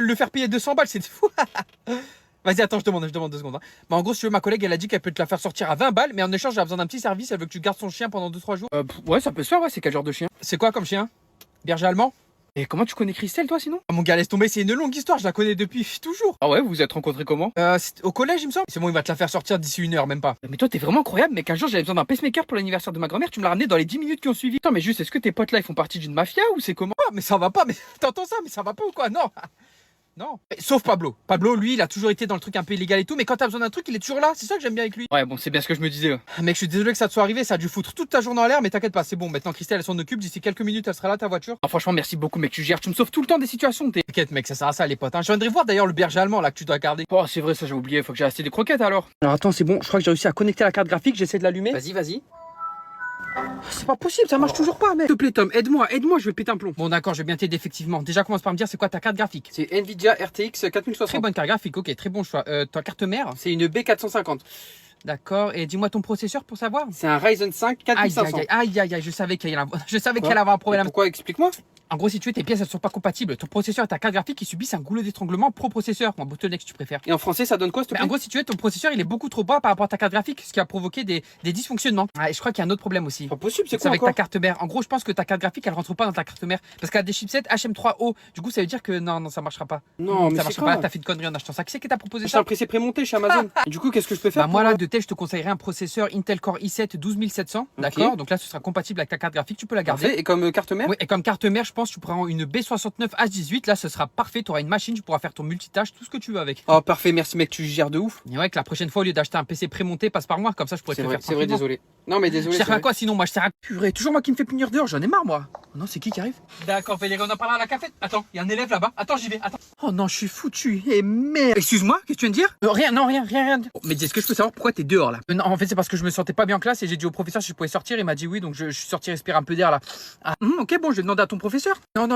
Le faire payer 200 balles, c'est fou. Vas-y, attends, je demande 2 secondes. Hein. Bah, en gros, si tu veux, ma collègue, elle a dit qu'elle peut te la faire sortir à 20 balles, mais en échange, elle a besoin d'un petit service. Elle veut que tu gardes son chien pendant 2-3 jours. Ouais, ça peut se faire, ouais. C'est quel genre de chien? C'est quoi comme chien? Berger allemand? Et comment tu connais Christelle, toi, sinon? Ah, mon gars, laisse tomber, c'est une longue histoire, je la connais depuis toujours. Ah ouais, vous vous êtes rencontrés comment? Au collège, il me semble. C'est bon, il va te la faire sortir d'ici 1 heure, même pas. Mais toi, t'es vraiment incroyable, mec. Un jour, j'avais besoin d'un pacemaker pour l'anniversaire de ma grand-mère. Tu me l'as ramené dans les 10 minutes qui ont suivi. Attends, mais juste, est-ce que tes potes là, ils font partie d'une mafia ou c'est comment? Ah, mais ça va pas, mais t'entends ça, mais ça va pas ou quoi? Non. Non. Sauf Pablo. Pablo, lui, il a toujours été dans le truc un peu illégal et tout, mais quand t'as besoin d'un truc, il est toujours là. C'est ça que j'aime bien avec lui. Ouais, bon, c'est bien ce que je me disais. Mec, je suis désolé que ça te soit arrivé, ça a dû foutre toute ta journée en l'air, mais t'inquiète pas, c'est bon. Maintenant, Christelle, elle s'en occupe. D'ici quelques minutes, elle sera là, ta voiture. Ah, franchement, merci beaucoup, mec. Tu gères, tu me sauves tout le temps des situations. T'inquiète, mec, ça sert à ça, les potes. Hein. Je viendrai voir d'ailleurs le berger allemand là que tu dois garder. Oh, c'est vrai, ça, j'ai oublié. Faut que j'ai acheté des croquettes alors. Alors, attends, c'est bon. Je crois que j'ai réussi à connecter la carte graphique. J'essaie de l'allumer. Vas-y, vas-y. C'est pas possible, ça marche toujours pas, mec. S'il te plaît, Tom, aide-moi, je vais péter un plomb. Bon, d'accord, je vais bien t'aider, effectivement. Déjà, commence par me dire, c'est quoi ta carte graphique? C'est Nvidia RTX 4060. Très bonne carte graphique, ok, très bon choix. Ta carte mère? C'est une B450. D'accord, et dis-moi ton processeur pour savoir. C'est un Ryzen 5 4500. Aïe, je savais qu'elle allait avoir un problème. Pourquoi? Explique-moi. En gros, si tu veux, tes pièces, elles sont pas compatibles. Ton processeur et ta carte graphique, ils subissent un goulot d'étranglement pro processeur. Ou un bottleneck, si tu préfères. Et en français, ça donne quoi, s'il te plaît? En gros, si tu veux, ton processeur, il est beaucoup trop bas par rapport à ta carte graphique, ce qui a provoqué des dysfonctionnements. Ah, et je crois qu'il y a un autre problème aussi. Pas possible, c'est C'est quoi avec encore? ta carte mère. En gros, je pense que ta carte graphique, elle rentre pas dans ta carte mère. Parce qu'elle a des chipsets HM3O. Du coup, ça veut dire que non, ça marchera pas. Non, mais ça c'est marchera quoi? pas. T'as fait une connerie en achetant ça. Qui c'est qui t'a proposé C'est ça? un PC prémonté chez Amazon. Et du coup, qu'est-ce que je peux faire? Bah, moi là de tête je te conseillerais un processeur Intel Core i7 12700, d'accord? Donc là ce sera compatible avec ta carte graphique, tu peux la garder. Parfait. Et comme carte mère? Oui, et comme carte mère, je pense que tu prends une B69 H18, là ce sera parfait, tu auras une machine, tu pourras faire ton multitâche, tout ce que tu veux avec. Oh parfait, merci mec, tu gères de ouf. Et ouais, que la prochaine fois au lieu d'acheter un PC prémonté, passe par moi, comme ça je pourrais te le faire. C'est vrai, désolé. Non mais désolé. Je sers à quoi sinon? Moi je sers à purée, toujours moi qui me fais punir dehors, j'en ai marre moi. Non, c'est qui arrive? D'accord, Valérie, on en parlera à la cafette. Attends, il y a un élève là-bas. Attends, j'y vais. Attends. Oh non, je suis foutu. Et merde. Excuse-moi, qu'est-ce que tu viens de dire? Rien, non, rien. Oh, mais est-ce que je peux savoir pourquoi t'es dehors là? Non, en fait, c'est parce que je me sentais pas bien en classe et j'ai dit au professeur si je pouvais sortir. Il m'a dit oui, donc je suis sorti respirer un peu d'air là. Ah, ok, bon, je vais demander à ton professeur. Non,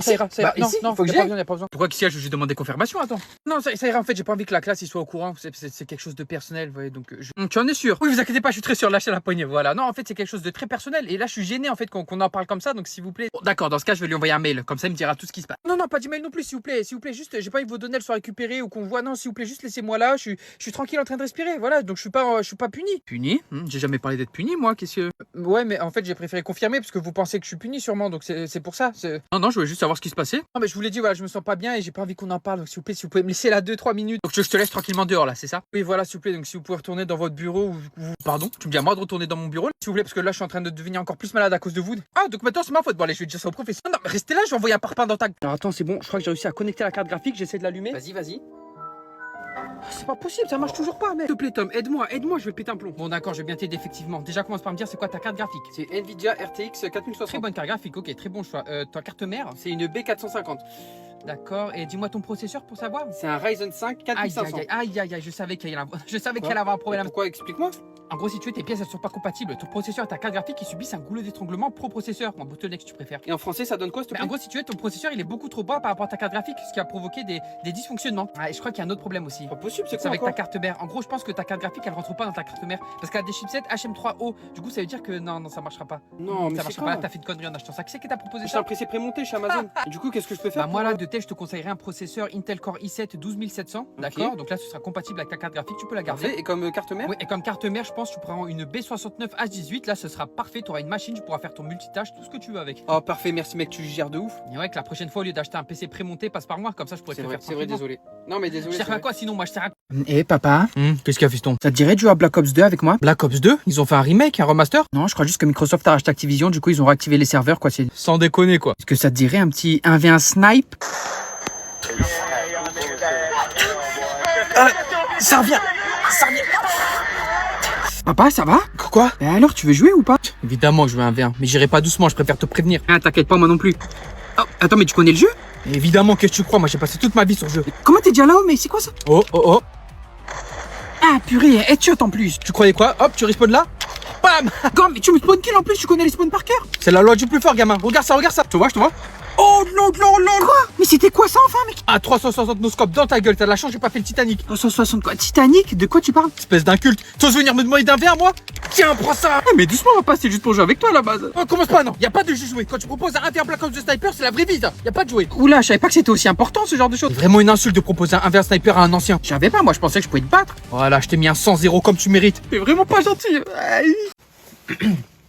ça ira. Bah, non, ici, non, faut que y a j'y pas aille. besoin, y a pas besoin. Pourquoi qu'ici, je vais demander confirmation? Attends. Non, ça ira. En fait, j'ai pas envie que la classe il soit au courant. C'est quelque chose de personnel, vous voyez. Donc, tu en es sûr? Oui, vous inquiétez pas, je suis très sûr. Lâchez la poignée. Voilà. Non, en fait, c'est quelque chose de très personnel. Et là, je suis gêné en fait qu'on en parle comme ça. Donc, s'il vous plaît. Bon, d'accord, dans ce cas, je vais lui envoyer un mail. Comme ça, il me dira tout ce qui se passe. Non, pas d'email non plus, s'il vous plaît. S'il vous plaît, juste, j'ai pas envie que vos données soient récupérées ou qu'on voit. Non, s'il vous plaît, juste laissez-moi là. Je suis tranquille en train de respirer. Voilà. Donc, je suis pas puni. Puni? J'ai jamais parlé d'être puni, moi. Qu'est-ce que. Ouais, mais en fait, j'ai préféré confirmer parce que vous pensez que je suis puni sûrement. Donc, c'est pour ça. Non, je voulais juste savoir ce qui se passait. Non, mais je vous l'ai dit, voilà, je me sens pas bien et j'ai pas envie qu'on en parle. Donc, s'il vous plaît, si vous pouvez me laisser là 2-3 minutes. Donc, je te laisse tranquillement dehors là, c'est ça? Oui, voilà, s'il vous plaît. Donc, si vous pouvez retourner dans votre bureau ou. Pardon, tu me dis à moi de retourner dans mon bureau, s'il vous plaît, parce que là, je suis en train de devenir encore plus malade à cause de vous. Ah, donc maintenant, c'est ma faute. Bon, allez, je vais dire ça au professeur. Non, mais restez là, je vais envoyer un parpaing dans ta. Alors, attends, c'est bon, je crois que j'ai réussi à connecter la carte graphique, j'essaie de l'allumer. Vas-y. C'est pas possible, ça marche toujours pas, mec. S'il te plaît, Tom, aide-moi, je vais péter un plomb. Bon, d'accord, je vais bien t'aider, effectivement. Déjà, commence par me dire, c'est quoi ta carte graphique? C'est Nvidia RTX 4060. Très bonne carte graphique, ok, très bon choix. Ta carte mère? C'est une B450. D'accord, et dis-moi ton processeur pour savoir. C'est un Ryzen 5 4500. Aïe, je savais qu'elle allait avoir un problème. Pourquoi? Explique-moi. En gros, si tu veux, tes pièces, elles sont pas compatibles. Ton processeur et ta carte graphique, ils subissent un goulot d'étranglement pro processeur. Ou un bottleneck, si tu préfères. Et en français, ça donne quoi, s'il te plaît? En gros, si tu veux, ton processeur, il est beaucoup trop bas par rapport à ta carte graphique, ce qui a provoqué des dysfonctionnements. Ah, et je crois qu'il y a un autre problème aussi. Pas possible, c'est C'est quoi avec encore? ta carte mère. En gros, je pense que ta carte graphique, elle rentre pas dans ta carte mère. Parce qu'elle a des chipsets HM3O. Du coup, ça veut dire que non, ça marchera pas. Non, mais ça c'est marchera quoi? pas. T'as fait une connerie en achetant ça. Qui c'est qui t'a proposé C'est ça? un PC prémonté chez Amazon. Et du coup, qu'est-ce que je peux faire? Bah, moi là de tête je te conseillerais un processeur Intel Core i7 12700, d'accord? Donc là ce sera compatible avec ta carte graphique, tu peux la garder. Parfait. Et comme carte mère? Oui, et comme carte mère, je pense que tu prends une B69 H18, là ce sera parfait, tu auras une machine, tu pourras faire ton multitâche, tout ce que tu veux avec. Oh parfait, merci mec, tu gères de ouf. Et ouais, que la prochaine fois au lieu d'acheter un PC prémonté, passe par moi, comme ça je pourrais te le faire. C'est vrai, désolé. Non mais désolé. Je sers à quoi sinon? Moi je sers à. Eh papa, Qu'est-ce qu'il y a, fiston? ça te dirait de jouer à Black Ops 2 avec moi? Black Ops 2? Ils ont fait un remake, un remaster? Non, je crois juste que Microsoft a racheté Activision, du coup ils ont réactivé les serveurs quoi. Sans déconner quoi. Est-ce que ça te dirait un petit 1v1 snipe? Ça revient. Papa, ça va? Quoi? Et alors, tu veux jouer ou pas? Évidemment que je veux un V1, mais j'irai pas doucement, je préfère te prévenir. Ah, t'inquiète pas, moi non plus. Oh, attends, mais tu connais le jeu? Évidemment, qu'est-ce que tu crois? Moi j'ai passé toute ma vie sur ce jeu. Comment t'es déjà là-haut, mais c'est quoi ça? Oh. Ah, purée, headshot en plus. Tu croyais quoi? Hop, tu respawns là? Bam! Quand, mais tu me spawn kill en plus, tu connais les spawns par cœur? C'est la loi du plus fort, gamin. Regarde ça. Je te vois. Oh non, non, non. Quoi? Mais c'était quoi ça enfin, mec? Ah, 360 noscope dans ta gueule, t'as de la chance, j'ai pas fait le Titanic. 360 quoi? Titanic? De quoi tu parles? Espèce d'inculte. Tu oses venir me demander d'un verre, moi? Tiens, prends ça. Ah, mais doucement, papa, c'est juste pour jouer avec toi à la base. Oh, commence pas, non. Y a pas de jeu joué. Quand tu proposes un verre Black Ops de sniper, c'est la vraie vie, ça. Y a pas de jouer. Oula, je savais pas que c'était aussi important ce genre de choses. C'est vraiment une insulte de proposer un verre sniper à un ancien. Je savais pas, moi je pensais que je pouvais te battre. Voilà, je t'ai mis un 100-0 comme tu mérites. T'es vraiment pas gentil.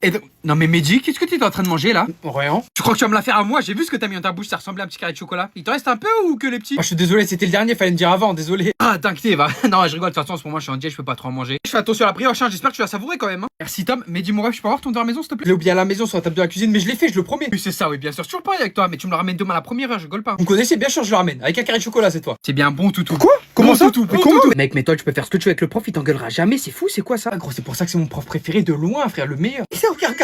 Et non mais Mehdi, qu'est-ce que tu es en train de manger là? Rien. Tu crois que tu vas me la faire à moi? J'ai vu ce que t'as mis dans ta bouche, ça ressemblait à un petit carré de chocolat. Il t'en reste un peu ou que les petits? Moi, je suis désolé, c'était le dernier, fallait me dire avant, désolé. Ah t'inquiète, va. Non, je rigole, de toute façon en ce moment je suis en diète, je peux pas trop en manger. Je fais attention à la brioche, hein, j'espère que tu vas savourer quand même. Hein. Merci Tom. Mehdi mon rêve, je peux avoir ton devoir à la maison s'il te Je plaît? l'ai oublié à la maison sur la table de la cuisine, mais je l'ai fait, je le promets. Oui c'est ça, oui bien sûr, toujours pareil avec toi, mais tu me le ramènes demain à la première heure, je rigole pas. Vous me connaissez, bien sûr, je le ramène. Avec un carré de chocolat cette fois. C'est bien bon toutou. Quoi? Comment ça? Toutou, Mais toutou. comment? Mec, mais toi tu peux faire ce que tu veux avec le prof, il t'engueulera jamais, c'est fou, c'est quoi ça? Ah, gros, c'est pour ça que c'est mon prof préféré de loin, frère, le meilleur. Regarde.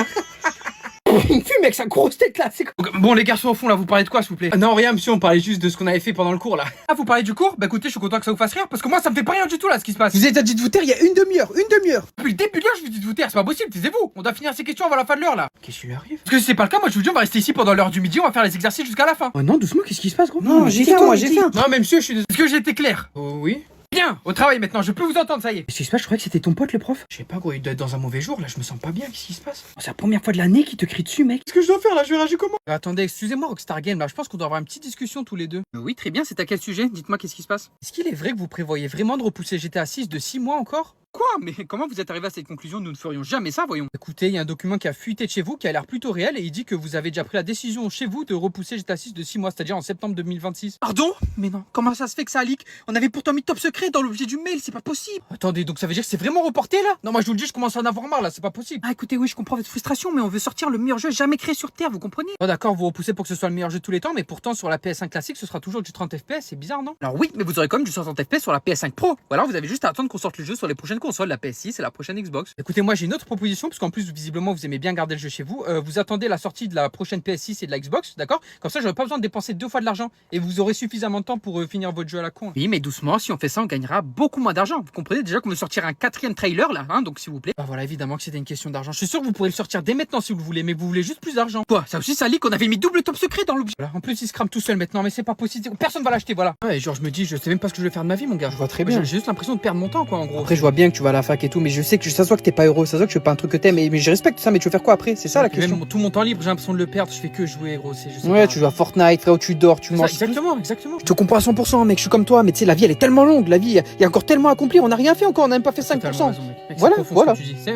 Il fume avec sa grosse tête là, c'est quoi? Bon les garçons au fond là, vous parlez de quoi s'il vous plaît? Ah non, rien, monsieur, on parlait juste de ce qu'on avait fait pendant le cours là. Ah vous parlez du cours? Bah écoutez, je suis content que ça vous fasse rire parce que moi ça me fait pas rien du tout là ce qui se passe. Vous êtes dit de vous taire il y a une demi-heure, Depuis le début de l'heure, je vous dis de vous taire, c'est pas possible, taisez-vous. On doit finir ces questions avant la fin de l'heure là. Qu'est-ce qui lui arrive? Parce que si c'est pas le cas, moi je vous dis, on va rester ici pendant l'heure du midi, on va faire les exercices jusqu'à la fin. Oh non, doucement, qu'est-ce qui se passe, gros? Non, j'ai faim, moi, j'ai faim. Non, mais monsieur, je suis désolé. Est-ce que j'ai été clair? Oh, oui? Bien, au travail maintenant, je peux vous entendre, ça y est. Qu'est-ce qui se passe? Je croyais que c'était ton pote le prof. Je sais pas, gros, il doit être dans un mauvais jour là, je me sens pas bien, qu'est-ce qui se passe? C'est la première fois de l'année qu'il te crie dessus, mec. Qu'est-ce que je dois faire là? Je vais réagir comment? Attendez, excusez-moi Rockstar Game, là je pense qu'on doit avoir une petite discussion tous les deux. Oui, très bien, c'est à quel sujet? Dites-moi qu'est-ce qui se passe. Est-ce qu'il est vrai que vous prévoyez vraiment de repousser GTA 6 de 6 mois encore? Quoi? Mais comment vous êtes arrivé à cette conclusion? Nous ne ferions jamais ça, voyons. Écoutez, il y a un document qui a fuité de chez vous qui a l'air plutôt réel et il dit que vous avez déjà pris la décision chez vous de repousser GTA 6 de 6 mois, c'est-à-dire en septembre 2026. Pardon? Mais non, comment ça se fait que ça leak? On avait pourtant mis top secret dans l'objet du mail, c'est pas possible. Attendez, donc ça veut dire que c'est vraiment reporté là? Non, moi je vous le dis, je commence à en avoir marre là, c'est pas possible. Ah écoutez, oui, je comprends votre frustration, mais on veut sortir le meilleur jeu jamais créé sur Terre, vous comprenez? Oh d'accord, vous repoussez pour que ce soit le meilleur jeu de tous les temps, mais pourtant sur la PS5 classique ce sera toujours du 30 FPS, c'est bizarre non? Alors oui, mais vous aurez quand même du 60 FPS sur la PS5 Pro. Ou alors vous avez juste à attendre qu'on sorte le jeu sur les prochaines consoles, la PS6 et la prochaine Xbox. Écoutez, moi j'ai une autre proposition, parce qu'en plus visiblement vous aimez bien garder le jeu chez vous. Vous attendez la sortie de la prochaine PS6 et de la Xbox, d'accord? Comme ça j'aurai pas besoin de dépenser 2 fois de l'argent et vous aurez suffisamment de temps pour finir votre jeu à la con. Oui, mais doucement, si on fait ça, on gagnera beaucoup moins d'argent. Vous comprenez déjà qu'on veut sortir un 4e trailer là, hein, donc s'il vous plaît. Bah voilà, évidemment que c'était une question d'argent. Je suis sûr que vous pourrez le sortir dès maintenant si vous le voulez, mais vous voulez juste plus d'argent. Quoi? Ça aussi ça leak, on avait mis double top secret dans l'objet. Voilà. En plus il se crame tout seul maintenant, mais c'est pas possible. Personne va l'acheter, voilà. Ouais, genre je me dis, je sais même pas ce que je vais faire de ma vie, mon gars. Je vois très bien. J'ai juste l'impression de perdre mon temps, quoi, en gros. Après, je vois bien que tu vas à la fac et tout, mais je sais que ça se voit que t'es pas heureux, ça se voit que tu fais pas un truc que t'aimes, mais je respecte ça, mais tu veux faire quoi après? C'est ça la question. Tout mon temps libre, j'ai l'impression de le perdre. Je fais que jouer, gros. Ouais, tu joues à Fortnite, frérot, tu dors, tu manges. Exactement, exactement. Je te comprends à 100%, mec, je suis comme toi, mais tu sais, la vie elle est tellement longue, la vie, il y a encore tellement à accomplir, on n'a rien fait encore, on n'a même pas fait 5%. Raison, mec. Voilà, voilà.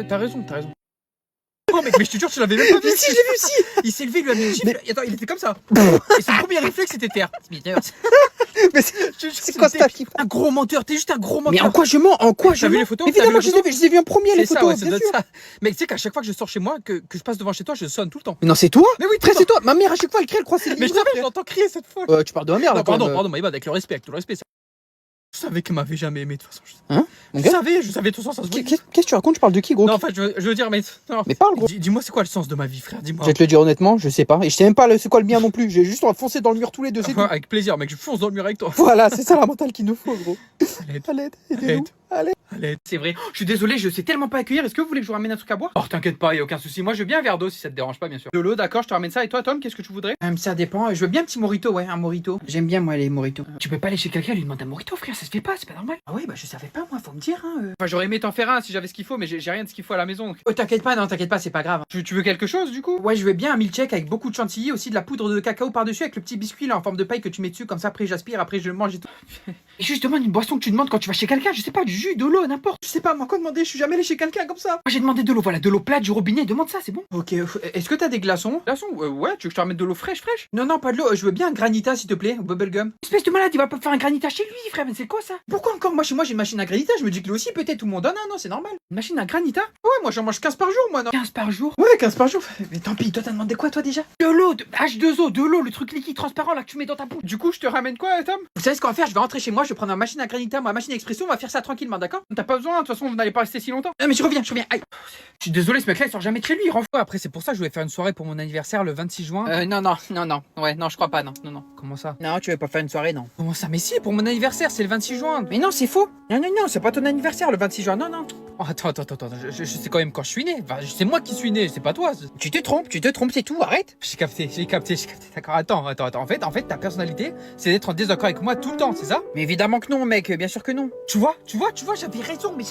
T'as raison, t'as raison. Oh mec, mais je te jure, tu l'avais même pas vu. Mais si, j'ai vu, si. Il s'est levé, il lui a mis une gifle. Attends, il était comme ça. Et son premier réflexe c'était terre. Mais c'est quoi ça? Un gros menteur, t'es juste un gros menteur. Mais en quoi je mens? En quoi je T'as vu mens? les photos? Évidemment, je les ai vues en premier, les C'est ça, photos, ouais, ça bien doit être sûr. ça. Mais tu sais qu'à chaque fois que je sors chez moi, que je passe devant chez toi, je sonne tout le temps. Mais non, c'est toi? Mais oui, Très, c'est toi. Ma mère, à chaque fois, elle crie, elle croit que c'est le Mais je livreur, savais, je l'entends crier cette fois. tu parles de ma mère, là, Non, quand même. pardon, avec le respect, avec tout le respect. Je savais qu'elle m'avait jamais aimé de toute façon. Hein, mon Je gars? savais, de toute façon, ça se voit. Qu'est-ce que tu racontes? Tu parles de qui, gros? Non, en fait, je veux dire, mais. Non. Mais parle, gros. Dis-moi, c'est quoi le sens de ma vie, frère? Dis-moi. Je vais te le dire honnêtement, je sais pas. Et je sais même pas c'est quoi le mien non plus. J'ai juste foncé dans le mur tous les deux, c'est tout. Avec plaisir, mec, je fonce dans le mur avec toi. Voilà, c'est ça la mentale qu'il nous faut, gros. À l'aide. À l'aide, aidez-nous. Allez. Allez, c'est vrai. Je suis désolé, je sais tellement pas accueillir. Est-ce que vous voulez que je vous ramène un truc à boire? Oh, t'inquiète pas, y a aucun souci. Moi, je veux bien un verre d'eau si ça te dérange pas, bien sûr. De l'eau, d'accord, je te ramène ça. Et toi, Tom, qu'est-ce que tu voudrais? Ça dépend. Je veux bien un petit mojito, ouais, un mojito. J'aime bien, moi, les mojitos. Tu peux pas aller chez quelqu'un et lui demander un mojito, frère, ça se fait pas, c'est pas normal. Ah oui, bah je savais pas, moi, faut me dire, hein. Enfin, j'aurais aimé t'en faire un si j'avais ce qu'il faut, mais j'ai rien de ce qu'il faut à la maison. Donc. Oh, t'inquiète pas, non, t'inquiète pas, c'est pas grave. Tu veux quelque chose du coup? Ouais, je veux bien un milkshake avec beaucoup de chantilly, aussi de la poudre de cacao par-dessus avec le petit biscuit là en forme de paille que tu mets dessus, comme ça après j'aspire, après je le mange et tout. Et juste demande une boisson que tu demandes quand tu vas chez quelqu'un, je sais pas, du jus, de l'eau, n'importe. Je sais pas, moi, quoi demander? Je suis jamais allé chez quelqu'un comme ça. Moi j'ai demandé de l'eau, voilà, de l'eau plate du robinet, demande ça, c'est bon. Ok, est-ce que t'as des glaçons? Glaçon, ouais, tu veux que je te ramène de l'eau fraîche? Non, non, pas de l'eau, je veux bien un granita s'il te plaît, ou bubblegum. Espèce de malade, il va pas faire un granita chez lui, frère, mais c'est quoi ça? Pourquoi encore? Moi, chez moi, j'ai une machine à granita, je me dis que lui aussi, peut-être, tout le monde donne un, non, c'est normal. Une machine à granita? Ouais, moi, j'en mange 15 par jour, moi, non? 15 par jour? Ouais, 15 par jour. Mais tant pis, toi, t'as demandé quoi, toi, déjà? De l'eau, H2O, de l'eau, le truc liquide transparent là que tu mets dans ta bouche. Du coup, je te ramène quoi, Tom? Vous savez ce qu'on va faire? Je vais rentrer chez moi, je vais prendre ma machine à granita, ma machine expresso, on va faire ça tranquillement, d'accord? T'as pas besoin, de toute façon, vous n'allez pas rester si longtemps. Non, mais je reviens, Aïe. Je suis désolé, ce mec-là, il sort jamais de chez lui, il renvoie. Après, c'est pour ça que je voulais faire une soirée pour mon anniversaire le 26 juin. Non. Ouais, non, je crois pas, non. Comment ça? Non, tu veux pas faire une soirée, non. Comment ça? Mais si, pour mon anniversaire, c'est le 26 juin. Mais non, c'est faux. Non, c'est pas ton anniversaire le 26 juin. Non. Oh, attends, je sais quand même quand je suis né. Enfin, c'est moi qui suis né, c'est pas toi. Tu te trompes, c'est tout, arrête. J'ai capté, d'accord. Attends. En fait, ta personnalité, c'est d'être en désaccord avec moi tout le temps, c'est ça? Mais évidemment que non, mec, bien sûr que non. Tu vois, j'avais raison, mais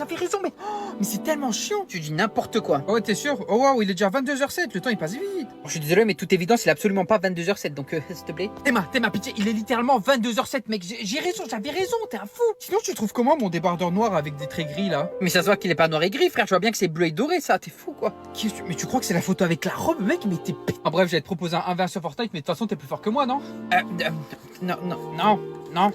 c'est tellement chiant. Tu dis n'importe quoi. Oh, t'es sûr? Oh, waouh, il est déjà 22h07, le temps il passe vite. Oh, je suis désolé, mais toute évidence, il est absolument pas 22h07, donc s'il te plaît. Théma, pitié, il est littéralement 22h07, mec. J'avais raison, t'es un fou. Sinon, tu trouves comment mon débardeur noir avec des traits gris là? Mais ça se voit qu'il est pas noir et gris, frère. Je vois bien que c'est bleu et doré, ça. T'es fou, quoi. Mais tu crois que c'est la photo avec la robe, mec? Mais t'es. En bref, j'allais te proposer un 1v1 sur Fortnite, mais de toute façon, t'es plus fort que moi, non? Non.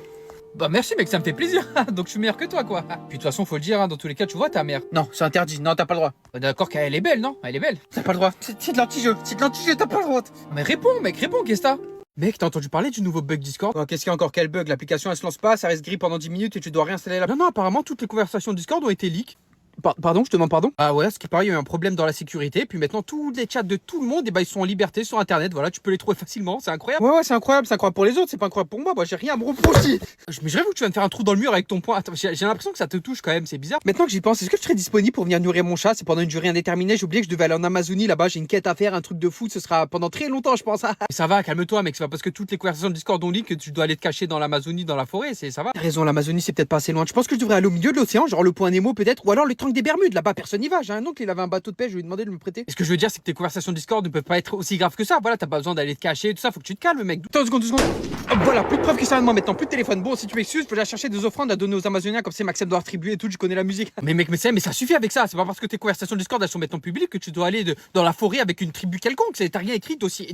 Bah merci mec, ça me fait plaisir. Donc je suis meilleur que toi quoi. Puis de toute façon faut le dire, hein, dans tous les cas tu vois ta mère. Non, c'est interdit, non t'as pas le droit. D'accord qu'elle est belle, non? Elle est belle. T'as pas le droit. C'est de l'anti-jeu, t'as pas le droit. Mais réponds mec, qu'est-ce que t'as? Mec, t'as entendu parler du nouveau bug Discord? Oh, qu'est-ce qu'il y a encore? Quel bug? L'application elle se lance pas, ça reste gris pendant 10 minutes et tu dois réinstaller la... Non, apparemment toutes les conversations Discord ont été leak. Pardon, je te demande pardon. Ah ouais, ce qui paraît, il y a eu un problème dans la sécurité. Puis maintenant, tous les chats de tout le monde, ils sont en liberté sur Internet. Voilà, tu peux les trouver facilement. C'est incroyable. Ouais, c'est incroyable pour les autres. C'est pas incroyable pour moi. Moi, j'ai rien à me reprocher. Mais je rêve que tu vas me faire un trou dans le mur avec ton poing. Attends, j'ai l'impression que ça te touche quand même. C'est bizarre. Maintenant que j'y pense, est-ce que tu serais disponible pour venir nourrir mon chat? C'est pendant une durée indéterminée. J'ai oublié que je devais aller en Amazonie. Là-bas, j'ai une quête à faire, un truc de fou. Ce sera pendant très longtemps, je pense. Ça va, calme-toi, mec. C'est pas parce que toutes les conversations de Discord ont dit que tu dois aller te cacher dans l'Amazonie, dans la forêt. Ça va. T'as raison, l'Amazonie, c'est peut-être pas assez loin. Je pense que je devrais aller au milieu de l'océan, genre le point Nemo peut-être, ou alors le triangle des Bermudes. Là-bas, personne n'y va. J'ai un oncle, il avait un bateau de pêche, je lui ai demandé de me prêter. Et ce que je veux dire, c'est que tes conversations Discord ne peuvent pas être aussi graves que ça. Voilà, t'as pas besoin d'aller te cacher, tout ça, faut que tu te calmes, mec. Attends, 2 secondes. Hop, voilà, plus de preuves que ça de moi maintenant, plus de téléphone. Bon, si tu m'excuses, je vais aller chercher des offrandes à donner aux Amazoniens, comme c'est Maxime doit attribuer et tout, je connais la musique. Mais mec, mais ça suffit avec ça. C'est pas parce que tes conversations Discord elles sont maintenant publiques que tu dois aller dans la forêt avec une tribu quelconque. T'as rien écrit d'aussi